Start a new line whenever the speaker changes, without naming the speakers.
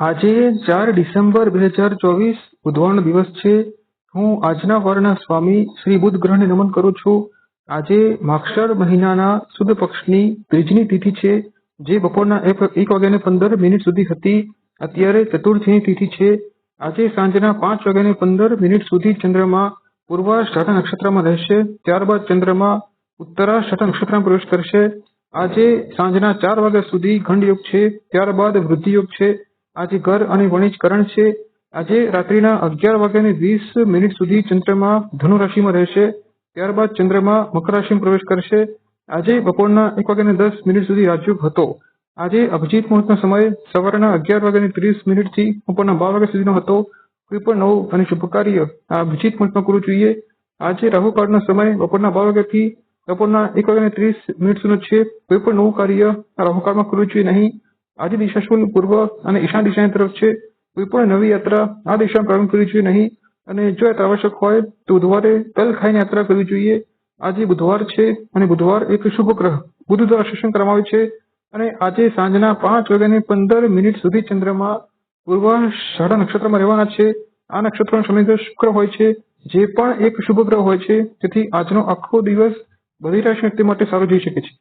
આજે 4 ડિસેમ્બર 2024 બુધવારનો દિવસ છે. હું આજના વારના સ્વામી શ્રી બુધ ગ્રહને નમન કરું છું. આજે માગશર મહિનાના સુદ પક્ષની ત્રીજની તિથિ છે, જે બપોરના 1:15 સુધી હતી. અત્યારે ચતુર્થીની તિથિ છે. આજે સાંજના 5:15 સુધી ચંદ્રમા પૂર્વાષાઢા નક્ષત્રમાં રહેશે. ત્યારબાદ ચંદ્રમા ઉત્તરાષાઢા નક્ષત્રમાં પ્રવેશ કરશે. આજે સાંજના 4 વાગ્યા સુધી ગંડયોગ છે. ત્યારબાદ વૃદ્ધિયોગ છે. આજે ઘર અને વણિજ કરણ છે. આજે રાત્રિના 11:20 સુધી ચંદ્રમા ધનુ રાશિમાં રહેશે. ત્યારબાદ ચંદ્રમા મકર રાશિમાં પ્રવેશ કરશે. આજે બપોરના 1:10 સુધી રાજયોગ હતો. આજે અભિજીત મુહૂર્તનો સમય સવારના 11:30 થી બપોરના 12 વાગ્યા સુધીનો હતો. કોઈ પણ નવું અને શુભ કાર્ય આ અભિજીત મુહૂર્તમાં કરવું જોઈએ. આજે રાહુકાળનો સમય બપોરના 12 વાગ્યાથી બપોરના 1:30 સુધીનો છે. કોઈ પણ નવું કાર્ય આ રાહુકાળમાં કરવું જોઈએ નહીં. આજે દિશાશુલ પૂર્વ અને ઈશાન દિશાની તરફ છે. કોઈ પણ નવી યાત્રા આ દિશામાં પ્રારંભ કરવી જોઈએ નહીં. અને જો યાત્રા આવશ્યક હોય તો બુધવારે તલ ખાઈને યાત્રા કરવી જોઈએ. આજે બુધવાર છે અને બુધવાર એક શુભ ગ્રહ બુધ દ્વારા શાસન કરવામાં આવે છે. અને આજે સાંજના 5:15 સુધી ચંદ્રમા પૂર્વાષાઢા નક્ષત્રમાં રહેવાના છે. આ નક્ષત્રનો સમય શુક્ર હોય છે, જે પણ એક શુભ ગ્રહ હોય છે. તેથી આજનો આખો દિવસ બધી રાશિ વ્યક્તિ માટે સારો જઈ શકે છે.